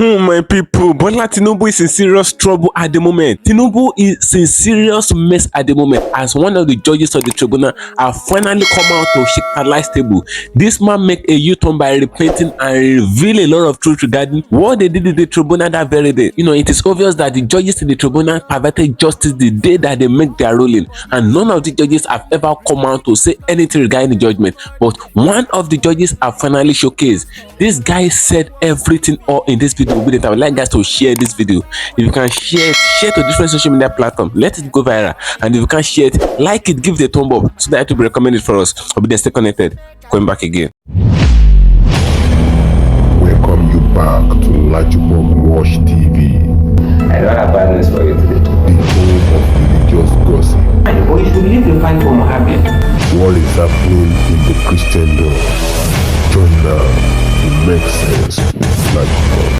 My people, Bola Tinubu is in serious trouble at the moment. Tinubu is in serious mess at the moment as one of the judges of the tribunal have finally come out to shake the light table. This man make a U-turn by repenting and reveal a lot of truth regarding what they did in the tribunal that very day. It is obvious that the judges in the tribunal perverted justice the day that they make their ruling, and none of the judges have ever come out to say anything regarding the judgment. But one of the judges have finally showcased. This guy said everything all in this video. I would like guys to share this video. If you can share to different social media platforms, let it go viral. And if you can share it, like it, give the thumb up so that it will be recommended for us. Stay connected. Going back again. Welcome you back to LAJUPOG TV. I don't have bad news for you today. The home of religious gossip. But you should leave the fight for Mohammed. What is happening in the Christendom? Join now to make sense with LAJUPOG.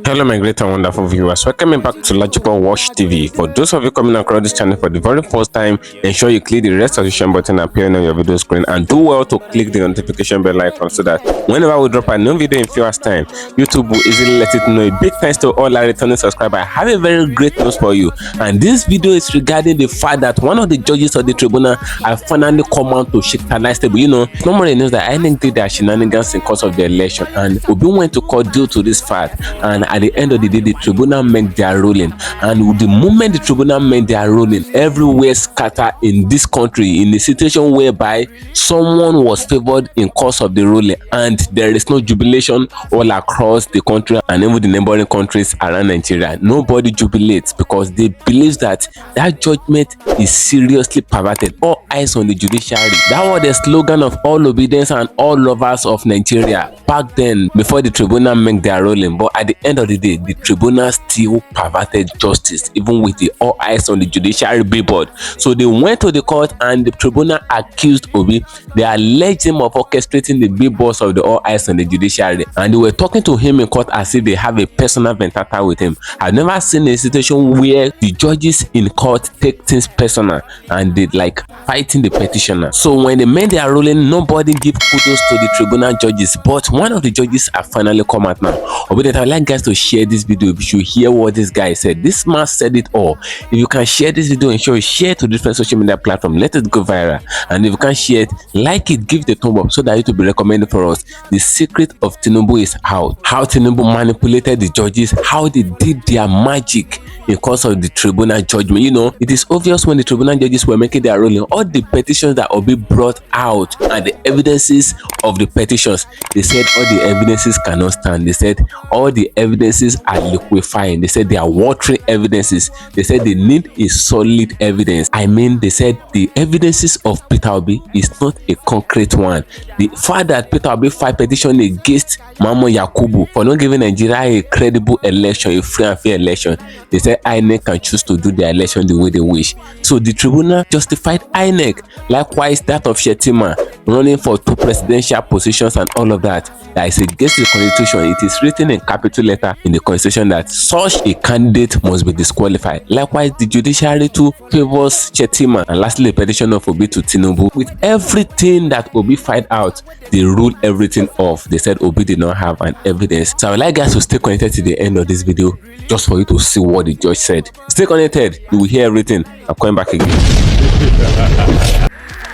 Hello my great and wonderful viewers, welcome back to LAJUPOG TV. For those of you coming across this channel for the very first time, ensure you click the red subscription button appearing on your video screen and do well to click the notification bell icon so that whenever we drop a new video in few hours time, YouTube will easily let it know. A big thanks to all our returning subscribers. I have a very great news for you, and this video is regarding the fact that one of the judges of the tribunal have finally come out to shake the light table. Normally news that INEC did their shenanigans in course of the election, and Obi went to court due to this fact, and at the end of the day the tribunal made their ruling. And the moment the tribunal made their ruling, everywhere scattered in this country in a situation whereby someone was favored in course of the ruling, and there is no jubilation all across the country and even the neighboring countries around Nigeria. Nobody jubilates because they believe that that judgment is seriously perverted. All eyes on the judiciary. That was the slogan of all obedience and all lovers of Nigeria back then before the tribunal made their ruling. But at the end of the day, the tribunal still perverted justice, even with the all eyes on the judiciary billboard. So they went to the court and the tribunal accused Obi. They alleged him of orchestrating the billboards of the all eyes on the judiciary, and they were talking to him in court as if they have a personal vendetta with him. I've never seen a situation where the judges in court take things personal and they like fighting the petitioner. So when they made their ruling, nobody give kudos to the tribunal judges, but one of the judges have finally come out now. But I'd like guys to share this video. You should hear what this guy said. This man said it all. If you can share this video, ensure you share to different social media platforms. Let it go viral. And if you can share it, like it, give the thumb up so that it will be recommended for us. The secret of Tinubu is out. How Tinubu manipulated the judges, how they did their magic in course of the tribunal judgment. It is obvious when the tribunal judges were making their ruling, all the petitions that Obi brought out and the evidences of the petitions, they said all the evidences cannot stand. They said all the evidences are liquefying. They said they are watery evidences. They said they need a solid evidence. They said the evidences of Peter Obi is not a concrete one. The fact that Peter Obi filed petition against Mamo Yakubu for not giving Nigeria a credible election, a free and fair election, they said INEC can choose to do the election the way they wish. So the tribunal justified INEC. Likewise, that of Shetima running for 2 presidential positions and all of that. That is against the constitution. It is written in capital letter in the constitution that such a candidate must be disqualified. Likewise, the judiciary too favors Shetima. And lastly, the petition of Obi to Tinubu. With everything that Obi filed out, they ruled everything off. They said Obi did not have an evidence. So I would like guys to stay connected to the end of this video just for you to see what the judge said. Stay connected. You will hear everything. I'm coming back again.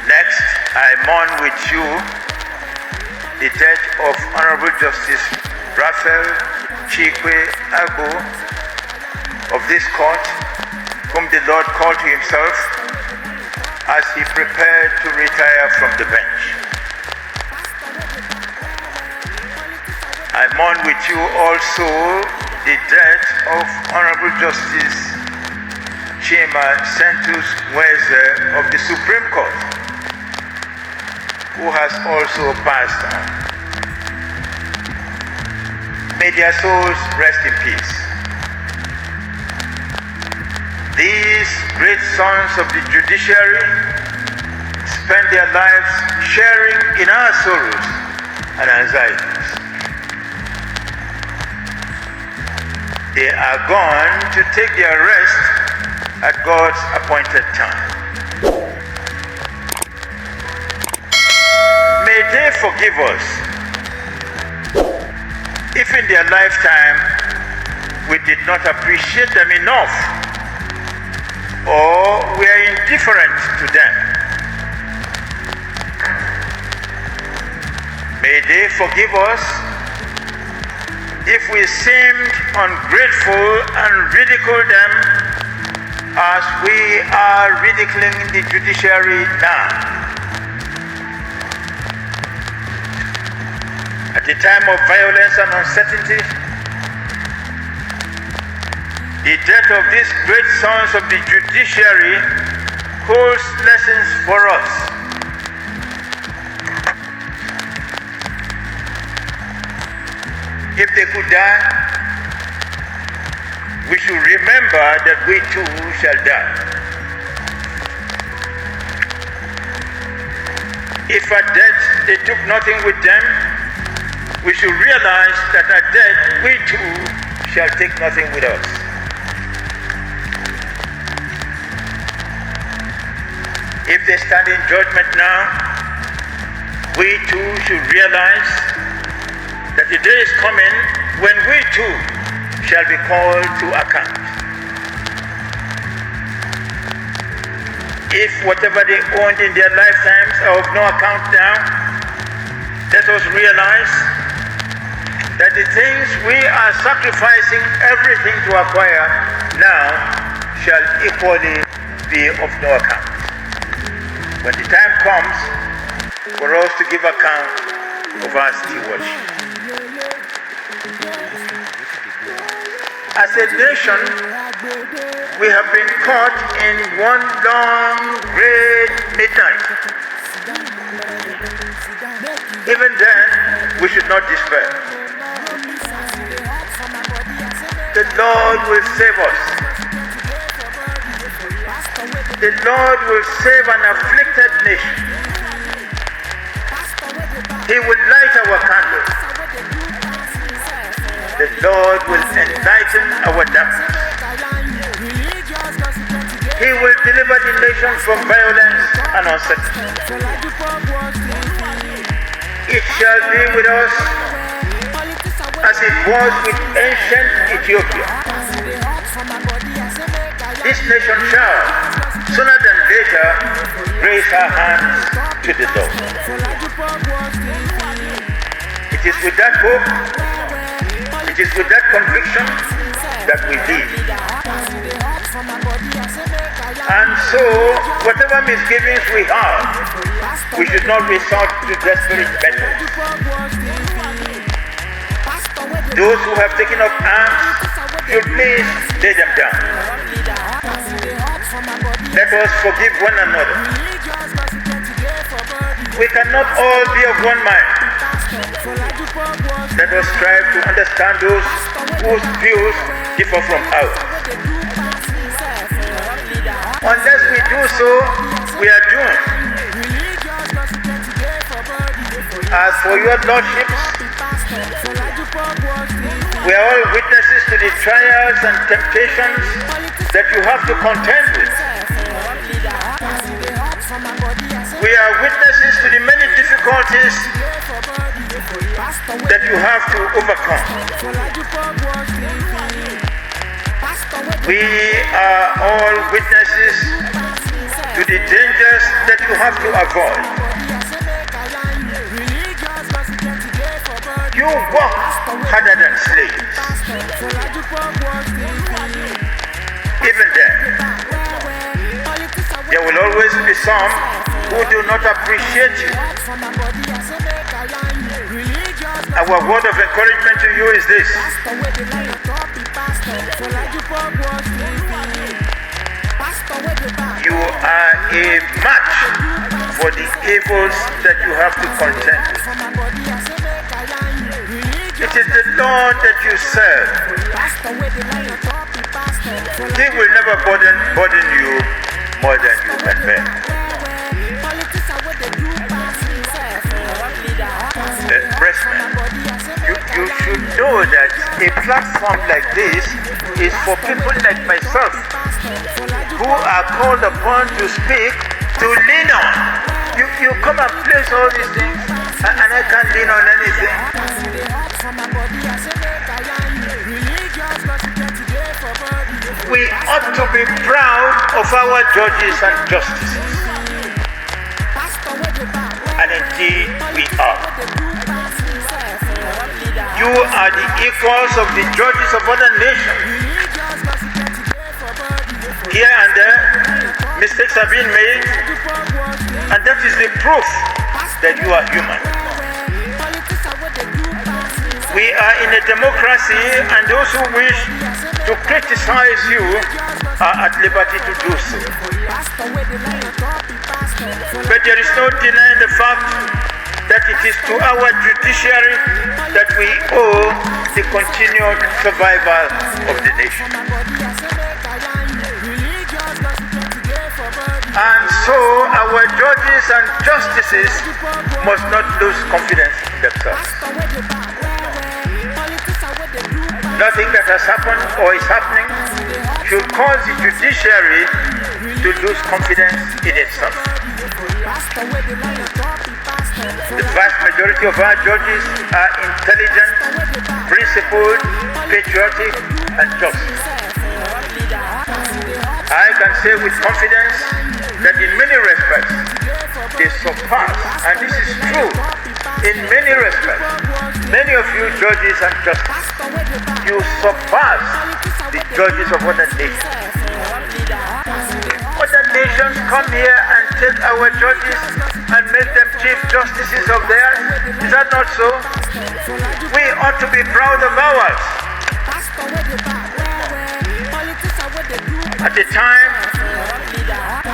Next, I mourn with you the death of Honorable Justice Raphael Chikwe Agbo of this court, whom the Lord called to himself as he prepared to retire from the bench. I mourn with you also the death of Honorable Justice Chima Sentus Nweze of the Supreme Court, who has also passed on. May their souls rest in peace. These great sons of the judiciary spend their lives sharing in our sorrows and anxieties. They are gone to take their rest at God's appointed time. May they forgive us if in their lifetime we did not appreciate them enough or we are indifferent to them. May they forgive us if we seemed ungrateful and ridiculed them as we are ridiculing the judiciary now. At a time of violence and uncertainty, the death of these great sons of the judiciary holds lessons for us. If they could die, we should remember that we too shall die. If at death they took nothing with them, we should realize that at death we too shall take nothing with us. If they stand in judgment now, we too should realize that the day is coming when we too shall be called to account. If whatever they owned in their lifetimes are of no account now, let us realize that the things we are sacrificing everything to acquire now shall equally be of no account. When the time comes for us to give account of our stewardship. As a nation, we have been caught in one long, great midnight. Even then, we should not despair. The Lord will save us. The Lord will save an afflicted nation. He will light our candles. The Lord will enlighten our darkness. He will deliver the nation from violence and uncertainty. It shall be with us as it was with ancient Ethiopia. This nation shall, sooner than later, raise her hands to the Lord. It is with that hope, it is with that conviction that we live. And so, whatever misgivings we have, we should not resort to desperate methods. Those who have taken up arms should please lay them down. Let us forgive one another. We cannot all be of one mind. Let us strive to understand those whose views differ from ours. Unless we do so, we are doomed. As for your lordships, we are all witnesses to the trials and temptations that you have to contend with. We are witnesses to the many difficulties that you have to overcome. We are all witnesses to the dangers that you have to avoid. You work harder than slaves. Even then, there will always be some who do not appreciate you. Our word of encouragement to you is this. You are a match for the evils that you have to contend with. It is the Lord that you serve. He will never burden you more than you can bear. Brethren, you should know that a platform like this is for people like myself who are called upon to speak, to lean on. You come and place all these things and I can't lean on anything. We ought to be proud of our judges and justices. And indeed we are. You are the equals of the judges of other nations. Here and there, mistakes have been made, and that is the proof that you are human. We are in a democracy, and those who wish to criticize you are at liberty to do so. But there is no denying the fact that it is to our judiciary that we owe the continued survival of the nation. And so our judges and justices must not lose confidence in themselves. Nothing that has happened or is happening should cause the judiciary to lose confidence in itself. The vast majority of our judges are intelligent, principled, patriotic, and just. I can say with confidence that in many respects they surpass, and this is true, in many respects, many of you judges and justices, you surpass the judges of other nations. Other nations come here and take our judges and make them chief justices of theirs. Is that not so? We ought to be proud of ours. At a time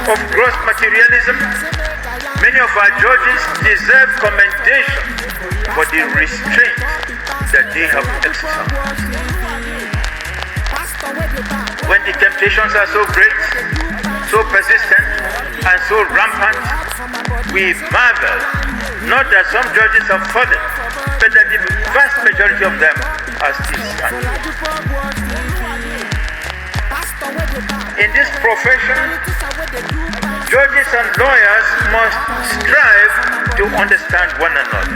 of gross materialism, many of our judges deserve commendation for the restraint that they have exercised. When the temptations are so great, so persistent, and so rampant, we marvel not that some judges have fallen, but that the vast majority of them are still standing. In this profession, judges and lawyers must strive to understand one another.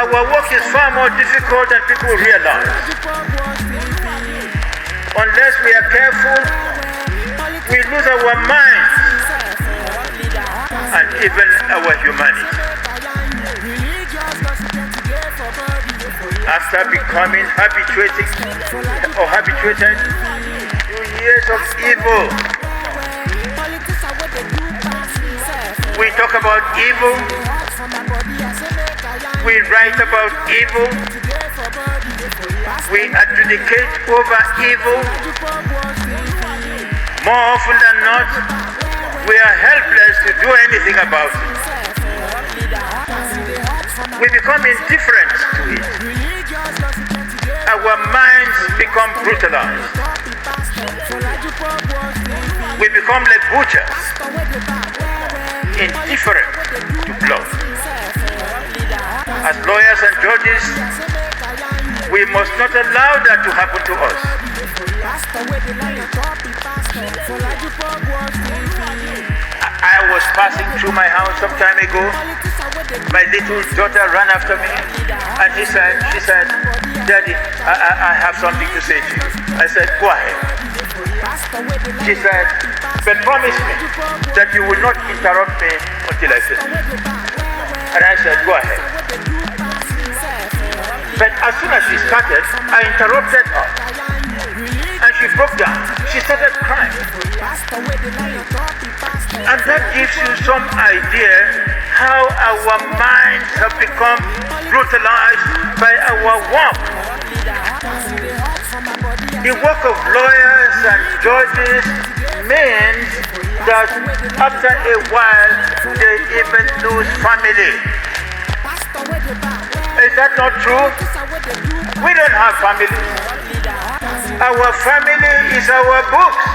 Our work is far more difficult than people realize. Unless we are careful, we lose our minds and even our humanity. After becoming habituated to years of evil, we talk about evil, we write about evil, we adjudicate over evil. More often than not, we are helpless to do anything about it. We become indifferent to it. Our minds become brutalized. We become like butchers, indifferent to blood. As lawyers and judges, we must not allow that to happen to us. I was passing through my house some time ago. My little daughter ran after me, and she said, "Daddy, I have something to say to you." I said, "Go ahead." She said, "But promise me that you will not interrupt me until I finish." And I said, "Go ahead." But as soon as she started, I interrupted her. And she broke down. She started crying. And that gives you some idea how our minds have become brutalized by our work. The work of lawyers and judges means that after a while they even lose family. Is that not true? We don't have families. Our family is our books.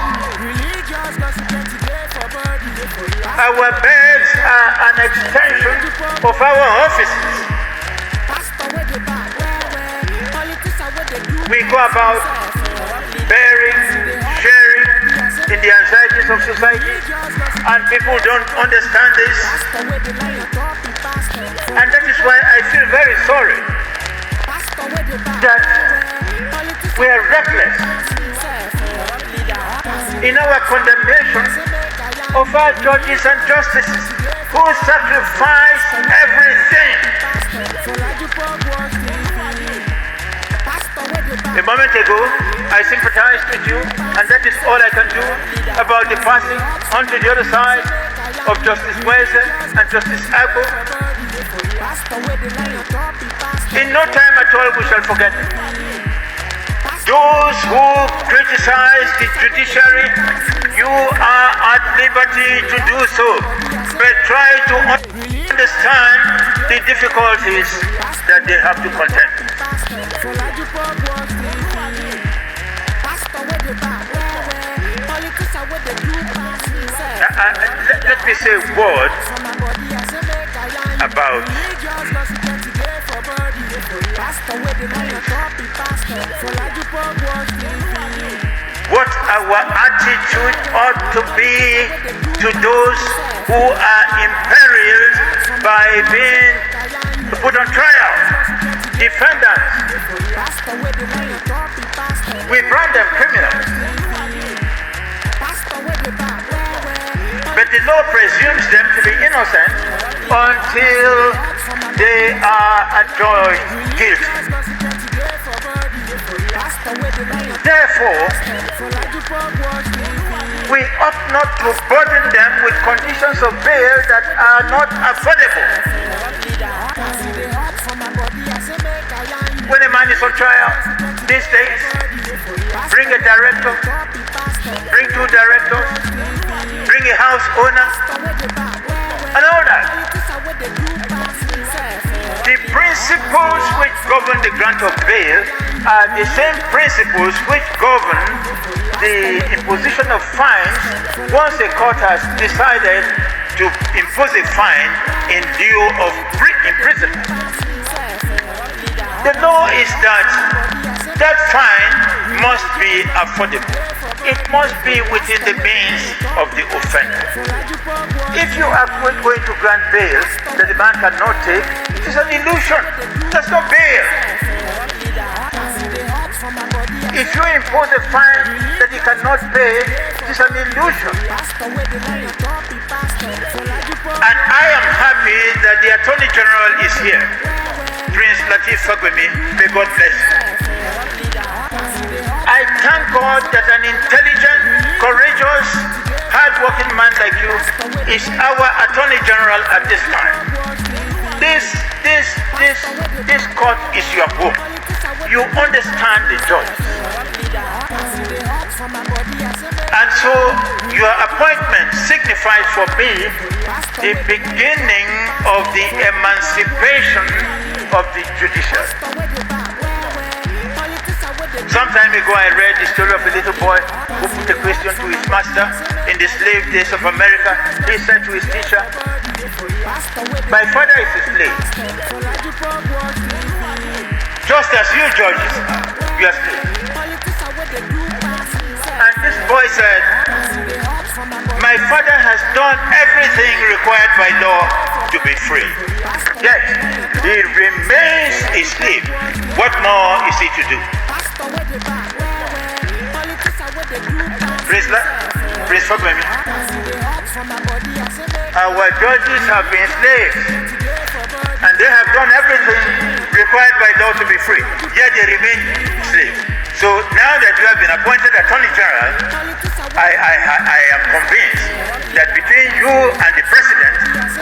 Our beds are an extension of our offices. We go about bearing, sharing in the anxieties of society, and people don't understand this. And that is why I feel very sorry that we are reckless in our condemnation of our judges and justices who sacrifice everything. A moment ago, I sympathized with you, and that is all I can do about the passing onto the other side of Justice Weze and Justice Agbo. In no time at all we shall forget it. Those who criticize the judiciary, you are at liberty to do so, but try to understand the difficulties that they have to contend. Let me say a word about what our attitude ought to be to those who are imperiled by being put on trial. Defendants, we brand them criminals. But the law presumes them to be innocent until they are adjudged guilty. Therefore, we ought not to burden them with conditions of bail that are not affordable. When a man is on trial these days, bring a director, bring two directors, bring a house owner, and all that. The principles which govern the grant of bail are the same principles which govern the imposition of fines once a court has decided to impose a fine in lieu of imprisonment. The law is that fine must be affordable. It must be within the means of the offender. If you are going to grant bail that the man cannot take, it is an illusion. That's not bail. If you impose a fine that he cannot pay, it is an illusion. And I am happy that the Attorney General is here. Prince Laju TV, may God bless you. I thank God that an intelligent, courageous, hard-working man like you is our Attorney General at this time. This court is your home. You understand the judges. And so your appointment signifies for me the beginning of the emancipation of the judicial. Some time ago I read the story of a little boy who put a question to his master in the slave days of America. He said to his teacher, "My father is a slave, just as you judges are, you are slaves." And this boy said, "My father has done everything required by law to be free, yet he remains a slave. What more is he to do?" Praise for me. Our judges have been slaves, and they have done everything required by law to be free, yet they remain slaves. So now that you have been appointed Attorney General, I am convinced that between you and the President,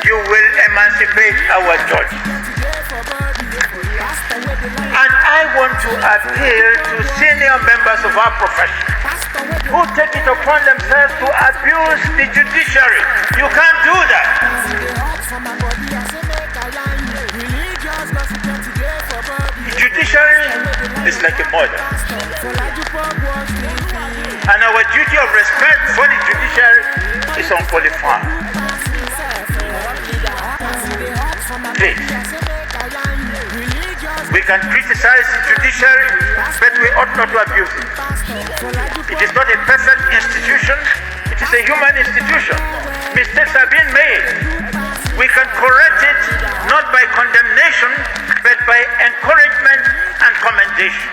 you will emancipate our judges. And I want to appeal to senior members of our profession who take it upon themselves to abuse the judiciary. You can't do that. The judiciary is like a mother. And our duty of respect for the judiciary is unqualified. Please, We can criticize the judiciary, but we ought not to abuse it. It is not a perfect institution, it is a human institution. Mistakes are being made. We can correct it not by condemnation, but by encouragement and commendation.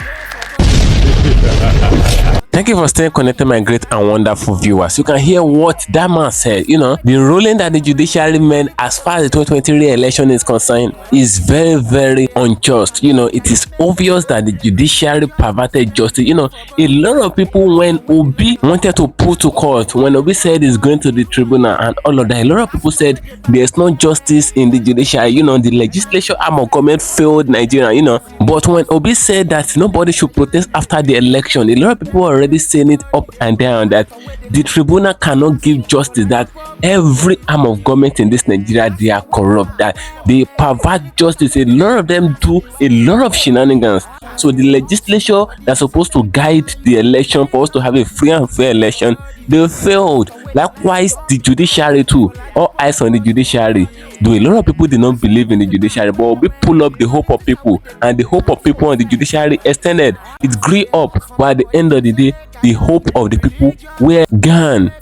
Thank you for staying connected, my great and wonderful viewers. You can hear what that man said. The ruling that the judiciary made as far as the 2020 re-election is concerned is very, very unjust. It is obvious that the judiciary perverted justice. A lot of people, when Obi wanted to put to court, when Obi said he's going to the tribunal and all of that, a lot of people said there's no justice in the judiciary. The legislature arm of government failed Nigeria, But when Obi said that nobody should protest after the election, a lot of people are already saying it up and down that the tribunal cannot give justice, that every arm of government in this Nigeria, they are corrupt, that they pervert justice. A lot of them do a lot of shenanigans. So the legislature that's supposed to guide the election for us to have a free and fair election, they failed. Likewise, the judiciary too. All eyes on the judiciary. Though a lot of people did not believe in the judiciary, but we pull up the hope of people, and the hope of people on the judiciary extended. It grew up, but at the end of the day, the hope of the people were gone.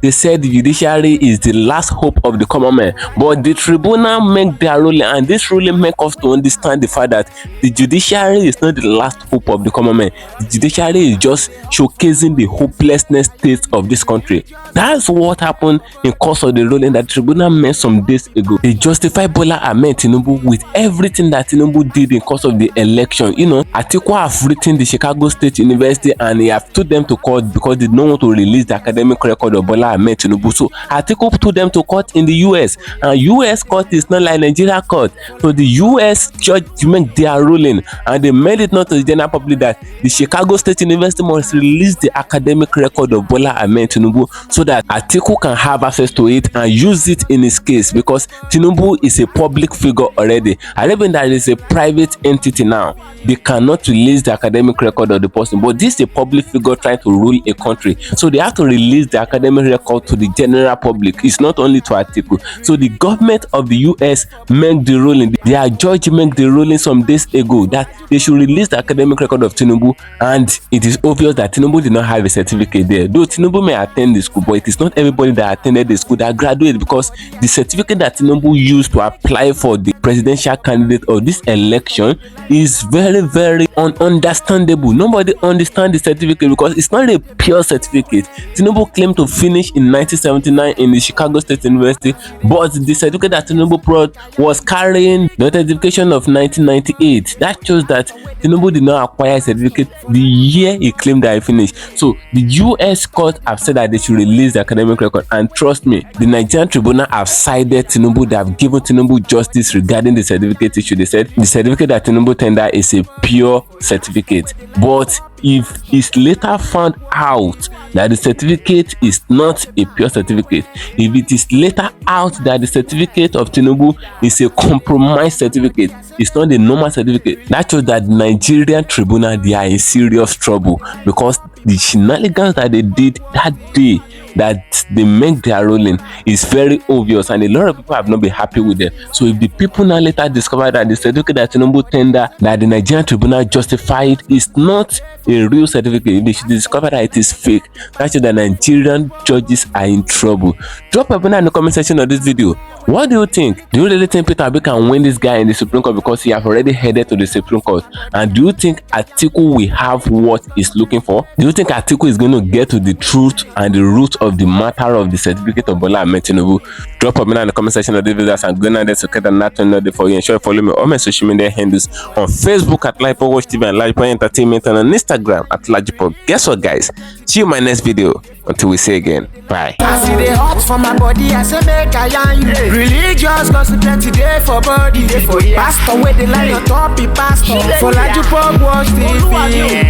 They said the judiciary is the last hope of the common man, but the tribunal make their ruling, and this ruling make us to understand the fact that the judiciary is not the last hope of the common man. The judiciary is just showcasing the hopelessness state of this country. That's what happened in course of the ruling that the tribunal made some days ago. They justify Bola Ahmed Tinubu with everything that Tinubu did in course of the election. Atiku have written the Chicago State University, and he have took them to court because they don't want to release the academic record of Bola Ahmed Tinubu. So Atiku took them to court in the US, and US court is not like Nigeria court. So the US judge make their ruling, and they made it known to the general public that the Chicago State University must release the academic record of Bola Ahmed Tinubu so that Atiku can have access to it and use it in his case, because Tinubu is a public figure already. I believe that it is a private entity now. They cannot release the academic record of the person, but this is a public figure trying to rule a country, so they have to release the academic record to the general public. It's not only to Atiku. So the government of the US make the ruling, their judge make the ruling some days ago that they should release the academic record of Tinubu, and it is obvious that Tinubu did not have a certificate there. Though Tinubu may attend the school, but it is not everybody that attended the school that graduated, because the certificate that Tinubu used to apply for the presidential candidate of this election is very, very ununderstandable. Nobody understands the certificate because it's not a pure certificate. Tinubu claimed to finish in 1979 in the Chicago State University, but the certificate that Tinubu brought was carrying the certification of 1998. That shows that Tinubu did not acquire a certificate the year he claimed that he finished. So the US court have said that they should release the academic record, and trust me, the Nigerian Tribunal have sided Tinubu. They have given Tinubu justice regarding the certificate issue. They said the certificate that Tinubu tender is a pure certificate, but if it's later found out that the certificate is not a pure certificate, if it is later out that the certificate of Tinubu is a compromised certificate, it's not a normal certificate, that shows that the Nigerian Tribunal, they are in serious trouble, because the shenanigans that they did that day that they make their ruling is very obvious, and a lot of people have not been happy with them. So if the people now later discover that the certificate that Tinubu tender that the Nigerian Tribunal justified is not a real certificate, they should discover that it is fake. That's why the Nigerian judges are in trouble. Drop a banner in the comment section of this video. What do you think? Do you really think Peter Obi can win this guy in the Supreme Court because he have already headed to the Supreme Court? And do you think Atiku will have what he's looking for? Do you think Atiku is going to get to the truth and the root of the matter of the certificate of Bola Ahmed Tinubu? Drop a banner in the comment section of this video and go now there to get a notification for you. Ensure you follow me on my social media handles on Facebook at LAJUPOG TV and LAJUPOG Entertainment, and on Instagram at LAJUPOG. Guess what, guys? See you in my next video. Until we say again, bye. I see the hot for my body, I say make I yarn you. Religious gossip plenty day for body. Pastor with the line on top, he pastor. For LAJUPOG Watch TV.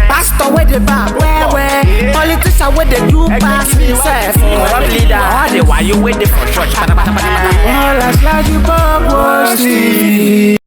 Pastor with the back, where politician with the do pass himself. Corrupt leader, all the while you waiting for church. All as LAJUPOG Watch TV.